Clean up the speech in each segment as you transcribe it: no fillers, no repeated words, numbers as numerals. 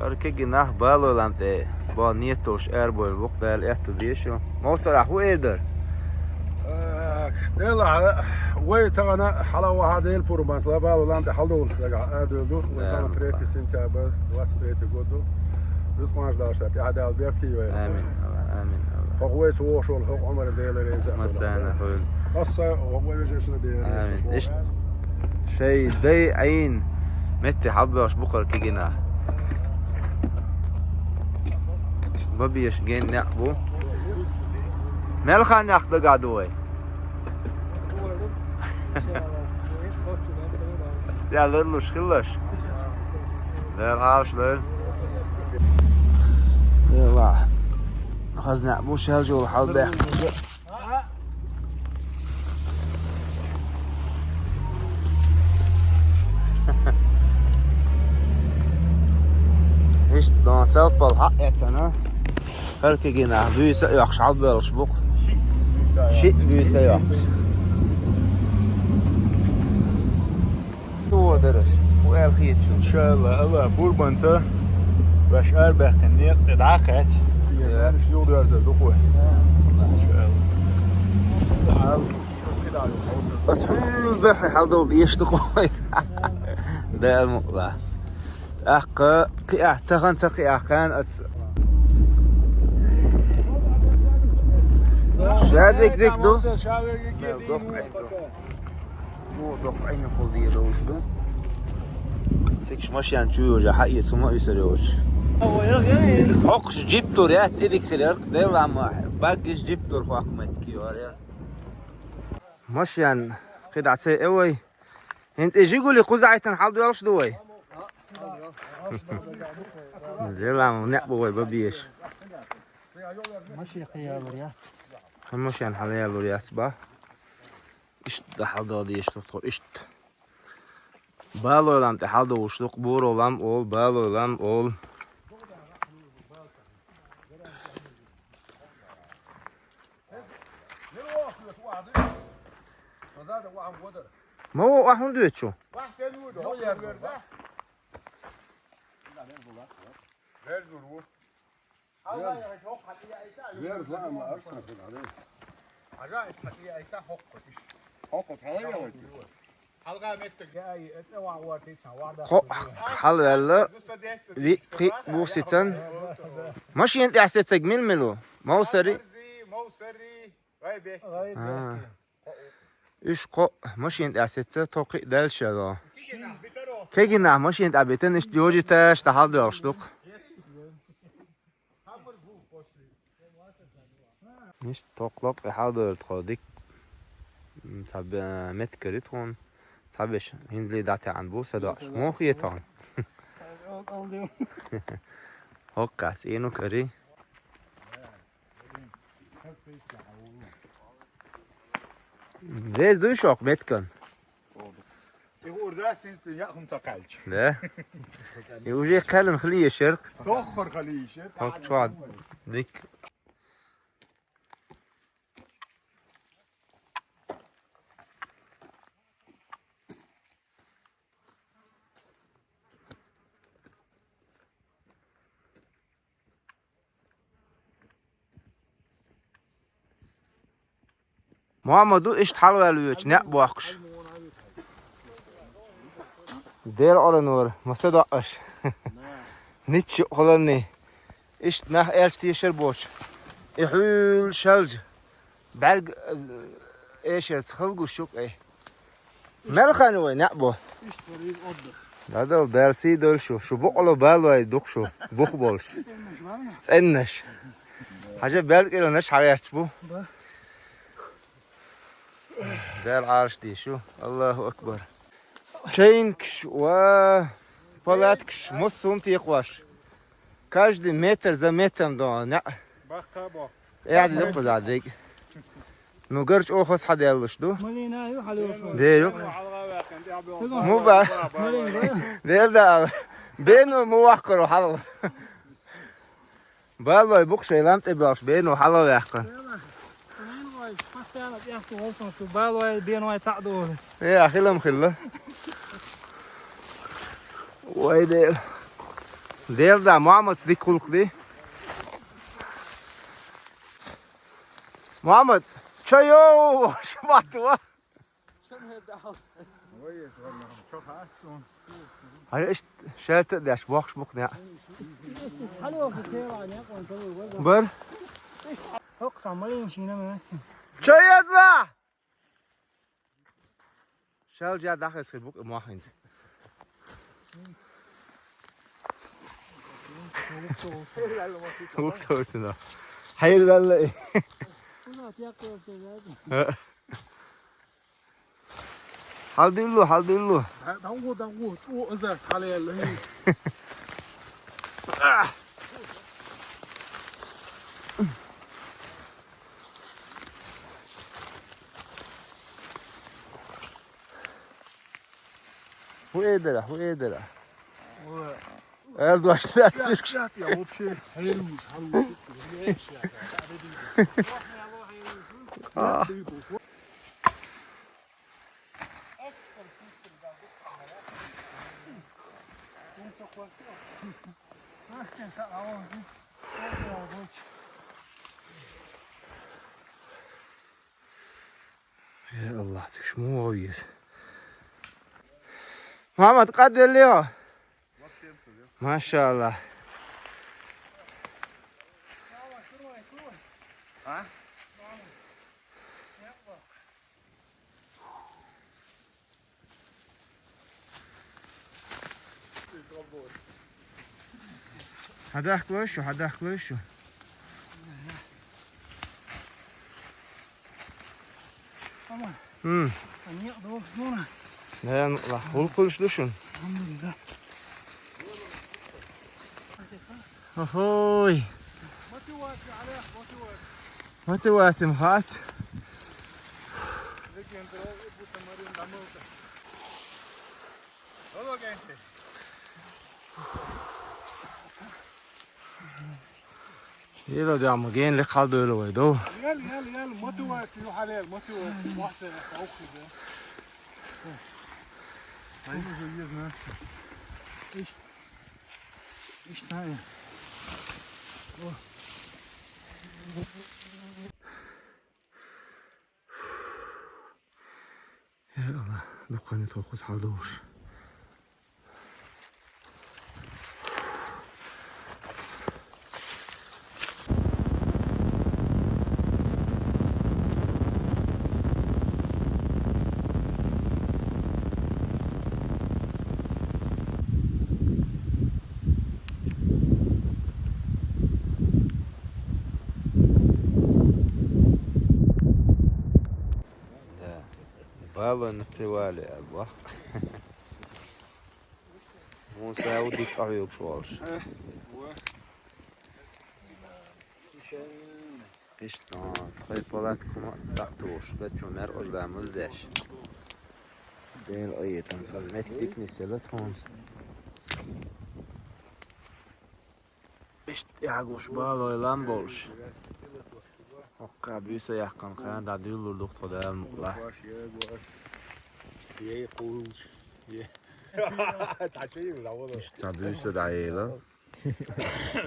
Erkek nah balo lamte ba nietos erbol vokdal eto biesho. Mosara hu eder. يلا ويتغنى حلاوة هذه الفورمات لا بالو لانت حلول رجع أردو ويتغنى تريتي سنتابر وات تريتي قدو رزقناش داشت عدال بيركي وين آمين آمين هو يسوى شغل هو عمر ديلر ريزا مسانا حول قصة وهو يجلس ندير آمين إيش شيء دي عين متى حبش بكرة كجنا ببيش جين نعبو ملخان ناخد قعدوي استعلنلوش خلش لا العرش لا يلا خزنا بوش هالجو الحال ده ايش دون سالت بالحق يتنا هلك جينا بيسا يخش عبد الشبوق شيء بيسا يخش هو درس وقال خيط شو إن شاء الله الله بوربانسا باش أربح تنيق العقد يعني في يوم درس دخوه إن شاء الله أتحول بحي حضر يشتقوي ده المقطع أق قيا تغن تقيا كان شادك ديك دو دق عين خلدي دوش دو تكش ماشيان شو جا حقي سما يسريوش حقش جبتور يا تيدك خليرك ده عم باقيش جبتور فاقمت كيواريا ماشيان قد عتسي اوي انت ايجي قولي قزعيتن حالدو يالش دوي لا عم نقبوي ببيش ماشي قيا لوريات ماشيان حاليا لوريات با اشت ده حالدو دي اشتطور اشت بالو لام تحالدو وشلوق بورو لام اول بالو لام اول ما هو واحد دويت شو حلو يلا دي قي بوسيتن ماشي انت احسيتك ململو ما هو سري ايش قو ماشي انت احسيتك توقي دالشا كيجينا ماشي انت ابيتن ايش ديوجي تاش تحضر اشتق مش توقلق يحضر تخادك تاب متكريتون تابش هندلي داتي عن بوسة داش مو خيتان هوكاس إنو كري ليش دوشوك متكن يقول ذات انت ياخم تقالش لا يوجي كلم خليه شرق تأخر خليش هوك شو ديك محمدو ايش تحلو الويش نقبوكش دير على نور ما صدقش نيتش خلني ايش نه ايش تيشر بوش يحول شلج بعد ايش خلقو شوك ايه ملخنوي نقبو هذا درسي دول شو بقلو بالو يدق شو بخ بولش تسنش حاجه بالك له نش حياتش بو ده العرش دي شو الله أكبر شينكش و فلاتكش مصوم تيقواش كاجد متر زي متر دو نا بقى قاعد يدفز عديك نقرش أوخص حد يلش دو مالينا يو حلو ديرو مو با دير ده بينو مو وحكرو حلو بالله يبوك شيلان تباش بينو حلو يحكر يا أخي لهم خلة ويدير Değil de Muhammed dik kuluk di. Muhammed çayo şu battı va. Çok ağaçsın. Hayır işte şelte deş bakış ne. Hallo, vertel aan, ja, want dat wil wel. Bır. Ook samen China mensen. Çay etme. Şelce daha eski bu mahins. Soğuk soğuksun da. Hayır vallahi. Hoe dat ja koop Haldillu haldillu. Dan goed, özel kaleye. Bu edera. El başta Türk. Ja, вообще, helemaal, hallo. Ya Allah şmu oyuz. Muhammed kadirliyor. Maşallah. Hadak şu. Ama. Hmm. Niye doğru sonra? Ne Allah hul kılışlışın. Alhamdulillah. Ahoy. Mati wasim hat. Yelo diamo gen le kaldı öyle oydu. يلا motivatie حلال motivatie محسن أخذ İşte ya. Ya Allah, dukkanı tokuz haldır. Balon привали, Allah. Musa udik arıyor şu an. İşte tripod kuma taktuş ve çömer ozlamız deş. Değil ayetan sazmetlik nisele ton. İşte yaguş baloylan bolş. Hakka büyüse yakkan kayan da duyulurduk todel mutla. İşte büyüse da yeğla.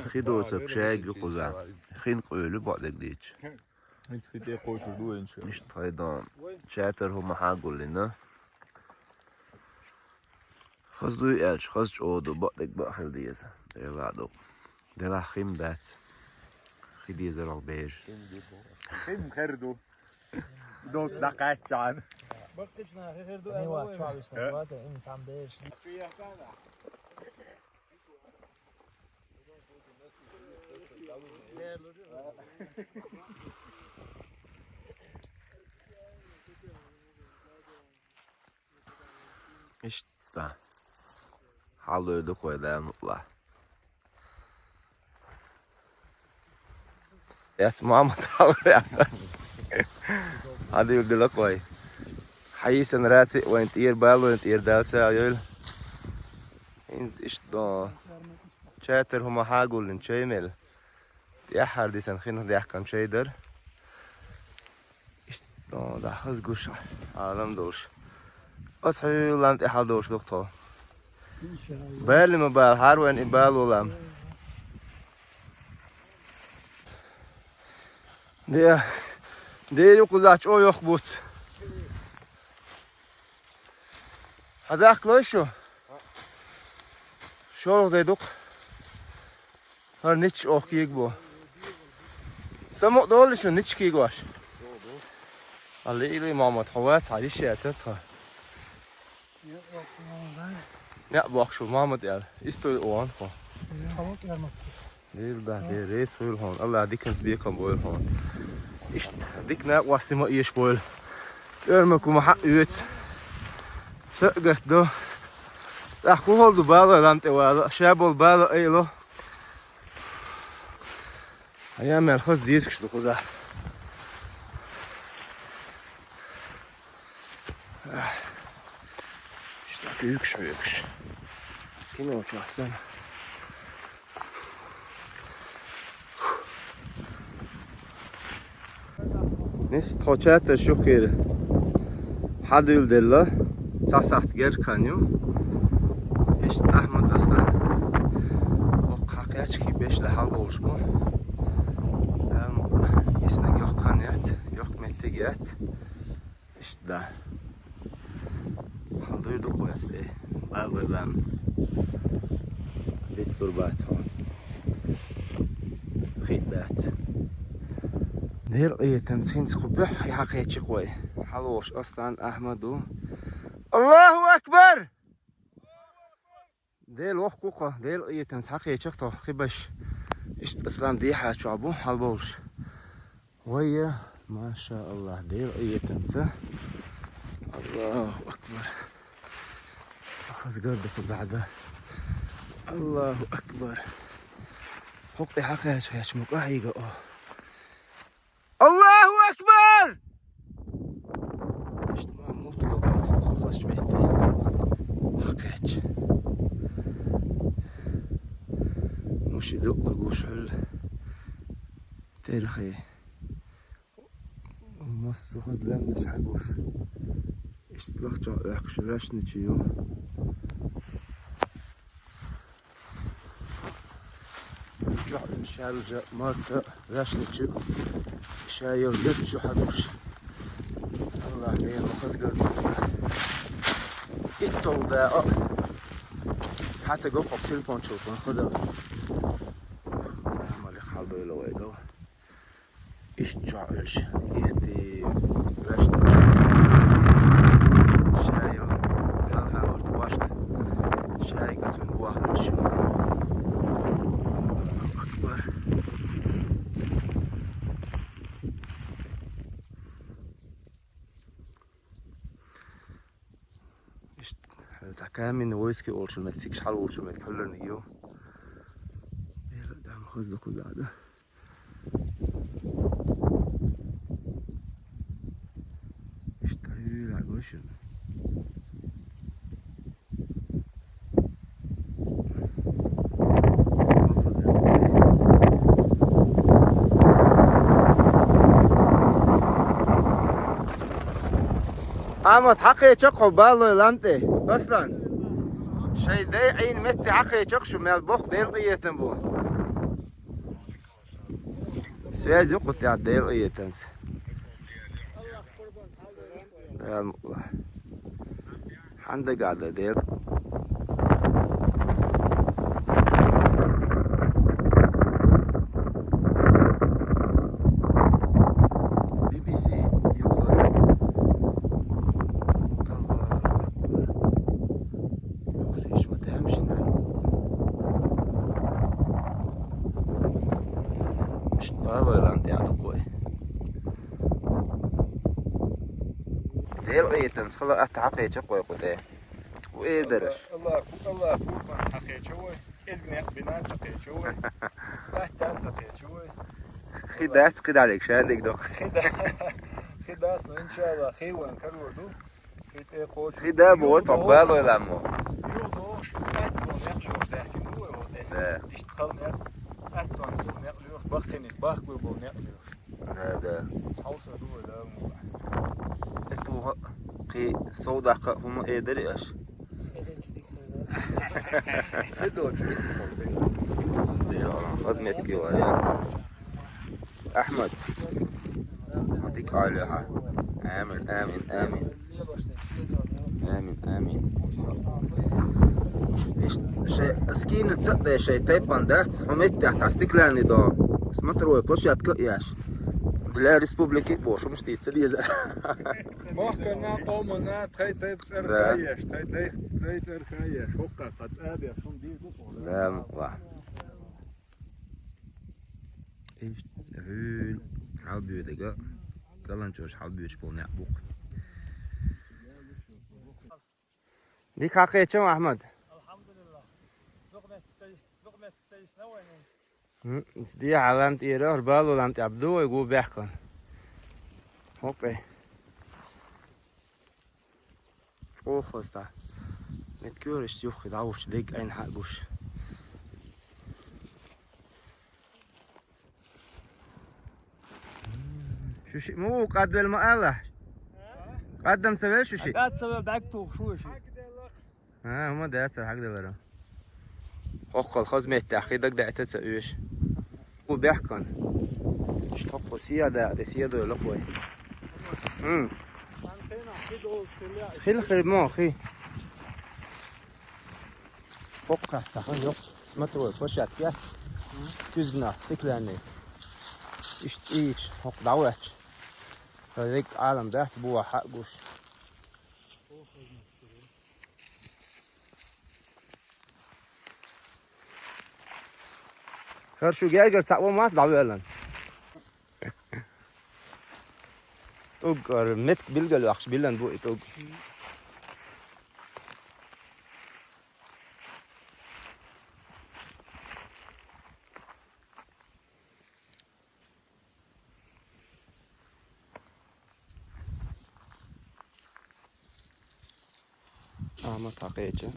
Xidosak şey gükuza. Xin qoyulu badek diç. İşte haydan. Çeter hu mahagulina. Xazdu elç, xazç odu badek bahil diyez. Devadok. Dela xim bet. Xidiyezer al bej. خيم خردو دوت دقات جان Nee, wat, Travis, nee, wat, in het aan deze. İşte. Halıydı koydan mutla. Yes, Muhammed halı Hadi yolda koy. Hayisen rasi ve intir bal ve intir dalsa yol. İnz işte. Çeter huma hagulun çeymel. Ya hardisen xin de yahkam şeydir. İşte da hız guş. Alam doğuş. Ashuyulan ihal doğuş doktor. Belli mi bal? Harven ibal olam. Değil kuzaç o yok but. Hadi aklı şu. Şoluk dedik. Her niç okuyuk bu. Samuk doğru şu niç kiyik var. Ali ili Muhammed Havas hadi şey etet ha. Ya bak şu Muhammed ya. İstoy o an ha. Tavuk yarması. Değil be değil reis huyul hon. Allah dikens bir kan boyul hon. İşte dikne vasima iş boyul. Örmek kuma hak üyet. Sögert do. Ah bu oldu bağlı lan te var. Şey bol bağlı aylo. Ayağım merkez değil kışlı kuza. İşte büyük şöyle kış. Yine uçaksın. Neyse toçat şu kere. Hadi yıldırla. Tasaht ger kanyo. İşte Ahmet Aslan. O kakyaç ki 5 hal olmuş bu. İsnek yok kanyat, yok mettegiyat. İşte da. Haldırdık bu esneyi. Bağlıdan. Hiç durbat son. Khidbat. Değil eyetim sen sıkıbıh hakiyatçı koy. Haloş Aslan Ahmedu. Allahu Ekber! Değil okuqa, değil eyetim hakiyatçı to. Khibaş. İşte Aslan diye haçabu halboş. Vaya maşallah değil eyetimse. Allahu Ekber. Hazgardık uzada. Allahu Ekber. Hokti hakiyatçı yaşmak ahiga o. Allahu Ekber! İşte mutlu yolda kollas çöğetti. Hakikaç. Muşiduk guşul. Tarihi. Masu hazlan مش حقوش. İşte lakça yakışıraş niçiyor. جعل شارجة مارتا راشنتشو شاير جد شو حدوش الله ليه مخز قلب إتو دا حتى قو قب تلفون شوفون خذا مالي خالبو يلو ايقو إيش جعلش إهدي راشنتشو شاير هل ورد واشت شاير قسم بواهل شو كامل ويسكي أولشو ما تسيكش حال أولشو ما تكلرني يو ده مخزدك وزعده اشتهي العقوشن أما تحقي تشقوا بالو لانتي أصلاً شيء ده عين متي حقي تشقشو من البخ دير قيتن بو سوازي قلت يا دير قيتن يا الله عندك قاعدة دير دير ايتن خلاص اتحقي تشقوا قدام وايه درش الله كوربان سقي شوي ازغني بنات سقي شوي احتال سقي شوي خدات قد عليك شادك دوخ خداس ان شاء الله خيوان كرودو خدا بو تقبل ولا مو يوضو اتون يقلوش لكن هو ده اشتغل اتون يقلوش بختني باخبو بو يقلوش ده حوصه دو ده استو قي صودق هم ايه دريش خدمتك يا أحمد يعطيك عليها. آمين آمين آمين آمين آمين. شيء سكين تصدق شيء تيبان دات حميت تحت استقلالي دا سمتروي بوشيات كياش بلا ريسبوبليكي بوش مش تيتصدي زي Mahkana komuna tayt erkayes, tayt erkayes. Hokka tat abi son değil bu. لا واحد ايش هول حبيبي دقا قالن جوش حبيبي شبوني عبوك ديك حقيقة شو أحمد؟ الحمد لله. لقمة سي سنوين. دي علامة إيرور بالو لامت عبدو ويقول بيحكن اوكي اوف استا متكورش يوخي دعوش ليك اين حقوش شو شي مو قد بالمقالة قدم سوي شو شي قاعد تسوي بعقته شو شيء. ها هما ده حق ده برا اوكل خزمة تأخيرك ده تسويش وبيحكن اشتقوا سيادة سيادة لقوي خيل خيل ما خي فوق تاخذ يوك متروي فشات يا كزنا سكلاني ايش فوق دعوتش هذيك عالم ده بوا حق جوش هر شو جايجر ساقو ماس دعوة لن توقر متك بيلقى وحش بيلن بوي توق ما تحقيقه